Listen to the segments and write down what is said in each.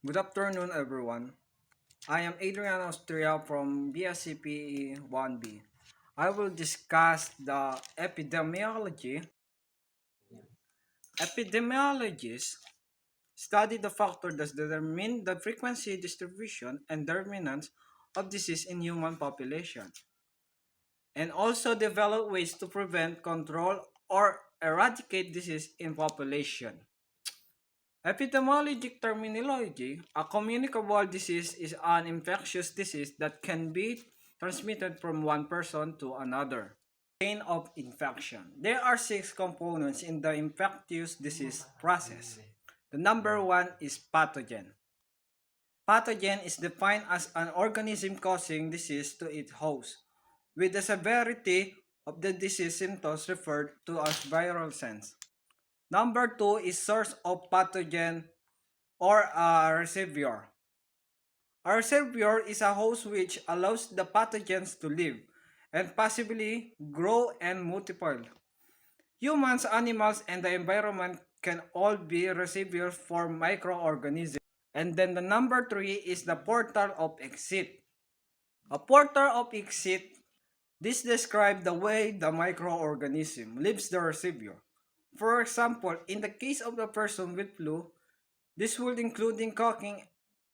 Good afternoon, everyone. I am Adrian Austria from BSCPE 1B. I will discuss the epidemiology. Epidemiologists study the factors that determine the frequency, distribution, and dominance of disease in human population, and also develop ways to prevent, control, or eradicate disease in population. Epidemiologic terminology, a communicable disease is an infectious disease that can be transmitted from one person to another. Chain of infection. There are six components in the infectious disease process. The number one is pathogen. Pathogen is defined as an organism causing disease to its host, with the severity of the disease symptoms referred to as viral sense. Number two is source of pathogen or a reservoir. A reservoir is a host which allows the pathogens to live and possibly grow and multiply. Humans, animals, and the environment can all be reservoirs for microorganisms. And then the number three is the portal of exit. A portal of exit, this describes the way the microorganism leaves the reservoir. For example, in the case of the person with flu, this would include coughing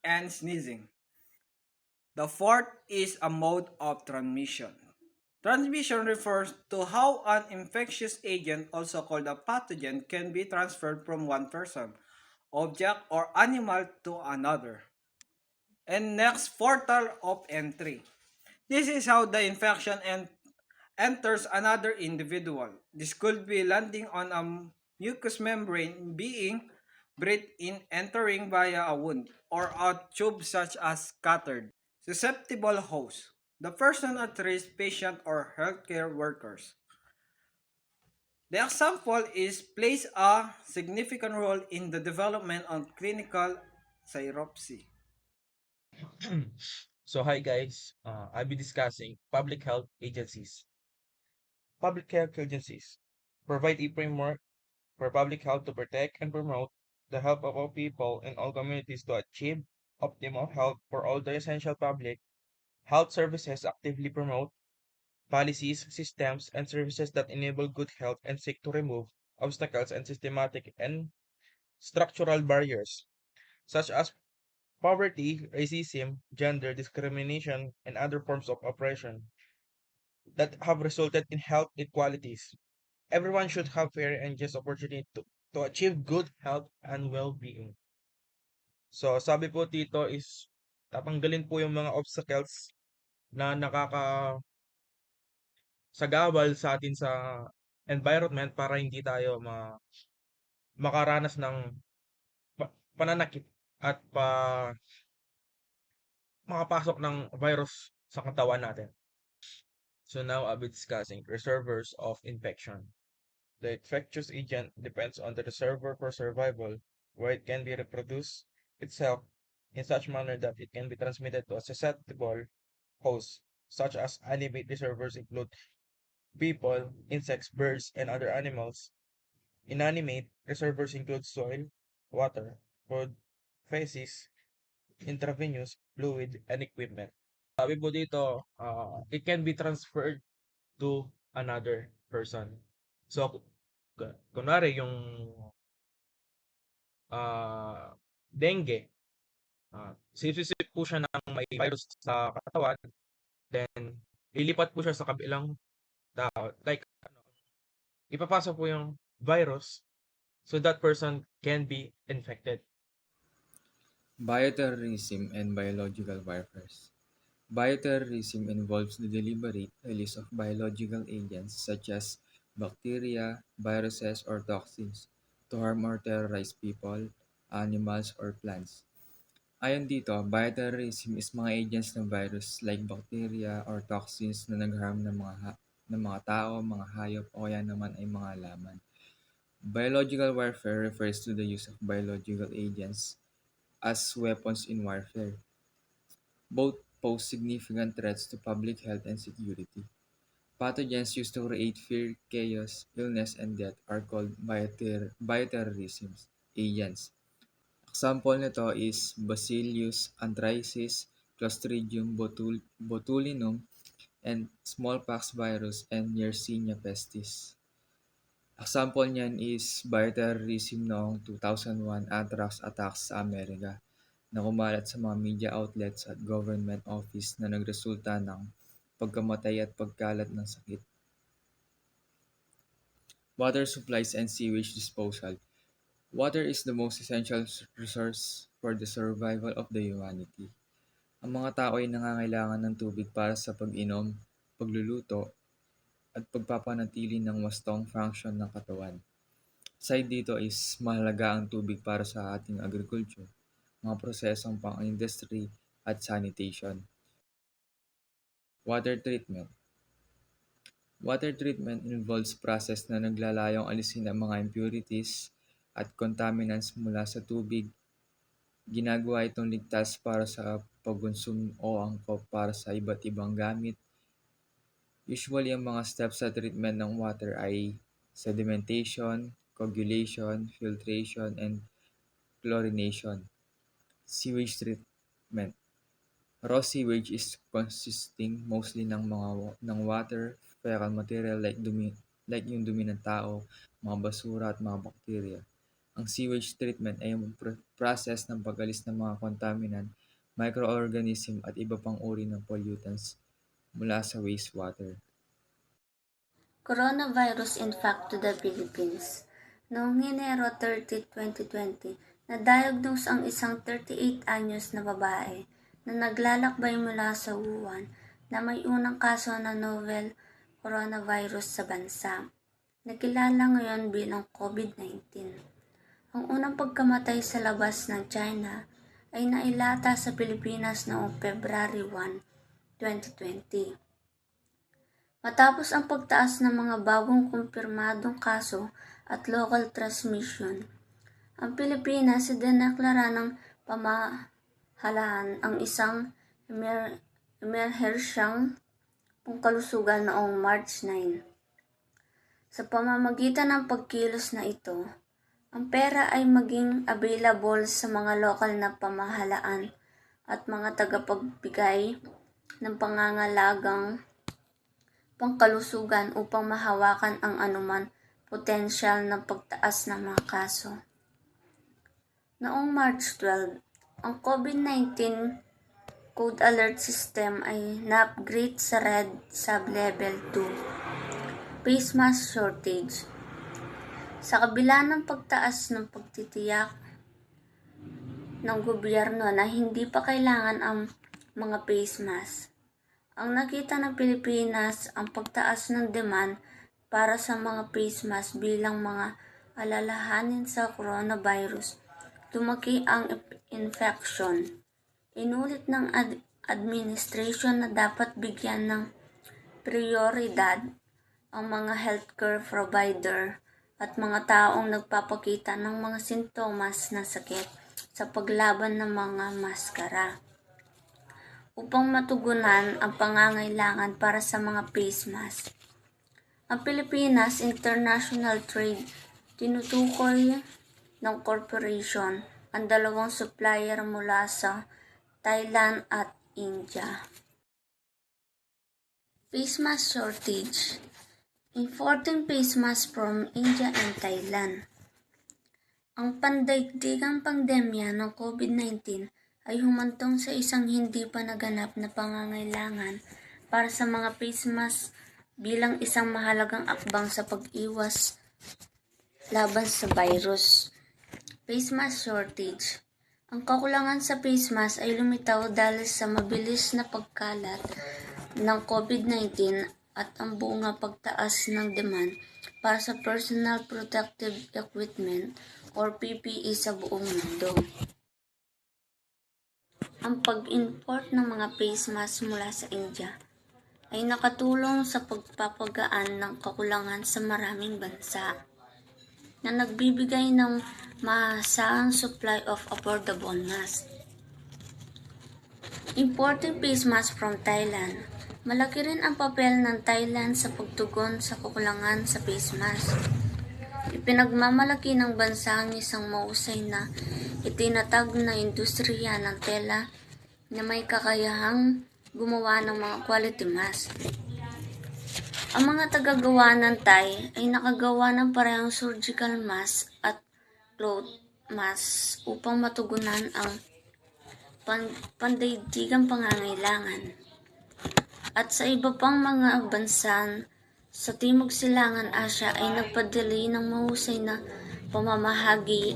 and sneezing. The fourth is a mode of transmission. Transmission refers to how an infectious agent, also called a pathogen, can be transferred from one person, object, or animal to another. And next, portal of entry. This is how the infection enters another individual. This could be landing on a mucous membrane, being breathed in, entering via a wound, or a tube such as catheter. Susceptible host. The person at risk, patient, or healthcare workers. The example is plays a significant role in the development of clinical psyropsy. So hi guys, I'll be discussing public health agencies. Public health agencies provide a framework for public health to protect and promote the health of all people in all communities to achieve optimal health for all the essential public health services actively promote policies, systems, and services that enable good health and seek to remove obstacles and systematic and structural barriers such as poverty, racism, gender discrimination, and other forms of oppression that have resulted in health inequalities. Everyone should have fair and just opportunity to achieve good health and well-being. So, sabi po dito is tatanggalin po yung mga obstacles na nakakasagabal sa atin sa environment para hindi tayo makaranas ng pananakit at makapasok ng virus sa katawan natin. So now I'll be discussing reservoirs of infection. The infectious agent depends on the reservoir for survival, where it can be reproduced itself in such manner that it can be transmitted to a susceptible host, such as animate reservoirs include people, insects, birds, and other animals. Inanimate reservoirs include soil, water, food, feces, intravenous fluid, and equipment. Sabi po dito, it can be transferred to another person. So, kunwari yung dengue, sisip po siya ng may virus sa katawan, then lilipat po siya sa kabilang tao. Like, ipapasok po yung virus so that person can be infected. Bioterrorism and biological warfare. Bioterrorism involves the deliberate release of biological agents such as bacteria, viruses, or toxins to harm or terrorize people, animals, or plants. Ayon dito, bioterrorism is mga agents ng virus like bacteria or toxins na nag-harm ng mga tao, mga hayop, o kaya naman ay mga halaman. Biological warfare refers to the use of biological agents as weapons in warfare. Both pose significant threats to public health and security. Pathogens used to create fear, chaos, illness, and death are called bioterrorism agents. Example nito is Bacillus anthracis, Clostridium botulinum, and smallpox virus and Yersinia pestis. Example niyan is bioterrorism noong 2001 anthrax attacks sa Amerika na kumalat sa mga media outlets at government office na nagresulta ng pagkamatay at pagkalat ng sakit. Water supplies and sewage disposal. Water is the most essential resource for the survival of the humanity. Ang mga tao ay nangangailangan ng tubig para sa pag-inom, pagluluto, at pagpapanatili ng wastong function ng katawan. Aside dito is mahalaga ang tubig para sa ating agriculture, mga prosesong pang-industry at sanitation. Water treatment. Water treatment involves process na naglalayong alisin ang mga impurities at contaminants mula sa tubig. Ginagawa itong ligtas para sa pagkonsum o angkop para sa iba't ibang gamit. Usually, ang mga steps sa treatment ng water ay sedimentation, coagulation, filtration, and chlorination. Sewage treatment. Raw sewage is consisting mostly ng water, fecal material like yung dumi ng tao, mga basura at mga bakterya. Ang sewage treatment ay yung process ng pag-alis ng mga contaminant, microorganism at iba pang uri ng pollutants mula sa wastewater. Coronavirus impact to the Philippines. Noong Enero 30, 2020, na-diagnose ang isang 38 anyos na babae na naglalakbay mula sa Wuhan na may unang kaso ng novel coronavirus sa bansa. Nakilala ngayon bilang COVID-19. Ang unang pagkamatay sa labas ng China ay nailata sa Pilipinas noong February 1, 2020. Matapos ang pagtaas ng mga bagong kumpirmadong kaso at local transmission, ang Pilipinas idineklara ng pamahalaan ang isang emerhensyang pangkalusugan noong March 9. Sa pamamagitan ng pagkilos na ito, ang pera ay maging available sa mga lokal na pamahalaan at mga tagapagbigay ng pangangalagang pangkalusugan upang mahawakan ang anuman potensyal na pagtaas ng mga kaso. Noong March 12, ang COVID-19 Code Alert System ay na-upgrade sa Red Sub-Level 2, Face Mask Shortage. Sa kabila ng pagtaas ng pagtitiyak ng gobyerno na hindi pa kailangan ang mga face mask, ang nakita ng Pilipinas ang pagtaas ng demand para sa mga face mask bilang mga alalahanin sa coronavirus. Lumaki ang infection. Inulit ng administration na dapat bigyan ng prioridad ang mga healthcare provider at mga taong nagpapakita ng mga sintomas ng sakit sa paglaban ng mga maskara upang matugunan ang pangangailangan para sa mga face mask. Ang Pilipinas International Trade tinutukoy ng corporation ang dalawang supplier mula sa Thailand at India. Face mask shortage. Importing face mask from India and Thailand. Ang pandaigdigang pandemya ng COVID-19 ay humantong sa isang hindi pa naganap na pangangailangan para sa mga face mask bilang isang mahalagang akbang sa pag-iwas laban sa virus. Face mask shortage. Ang kakulangan sa face mask ay lumitaw dahil sa mabilis na pagkalat ng COVID-19 at ang buong pagtaas ng demand para sa personal protective equipment or PPE sa buong mundo. Ang pag-import ng mga face mask mula sa India ay nakatulong sa pagpapagaan ng kakulangan sa maraming bansa na nagbibigay ng maasahang supply of affordable masks. Importing face mask from Thailand. Malaki rin ang papel ng Thailand sa pagtugon sa kakulangan sa face mask. Ipinagmamalaki ng bansa ang isang mahusay na itinatag na industriya ng tela na may kakayahang gumawa ng mga quality mask. Ang mga tagagawa ng Thai ay nakagawa ng parehong surgical mask at cloth mask upang matugunan ang pandaigdigang pangangailangan. At sa iba pang mga bansa sa Timog Silangan Asya ay nagpadali ng mahusay na pamamahagi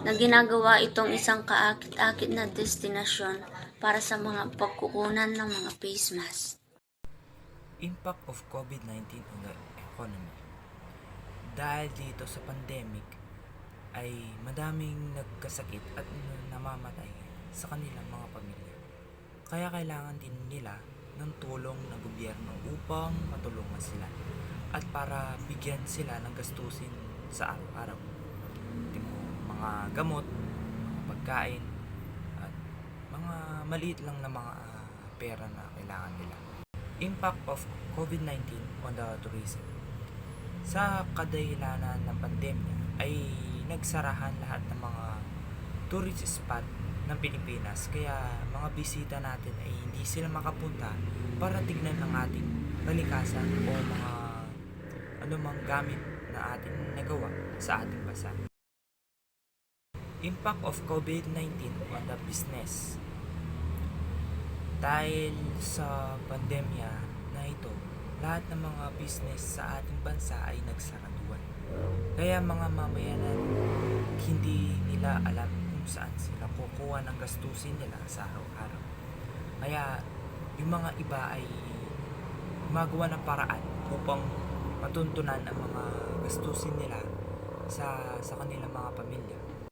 na ginagawa itong isang kaakit-akit na destinasyon para sa mga pagkukunan ng mga face mask. Impact of COVID-19 on the economy. Dahil dito sa pandemic ay madaming nagkasakit at namamatay sa kanilang mga pamilya. Kaya kailangan din nila ng tulong ng gobyerno upang matulungan sila at para bigyan sila ng gastusin sa araw-araw. Mga gamot, pagkain, at mga maliit lang na mga pera na kailangan nila. Impact of COVID-19 on the tourism. Sa kadahilanan ng pandemya ay nagsarahan lahat ng mga tourist spot ng Pilipinas, kaya mga bisita natin ay hindi sila makapunta para tignan ang ating kalikasan o mga anumang gamit na ating nagawa sa ating bansa. Impact of COVID-19 on the business. Dahil sa pandemya na ito, lahat ng mga business sa ating bansa ay nagsaraduan. Kaya mga mamayanan, hindi nila alam kung saan sila kukuha ng gastusin nila sa araw-araw. Kaya yung mga iba ay gumagawa ng paraan upang matuntunan ang mga gastusin nila sa kanilang mga pamilya.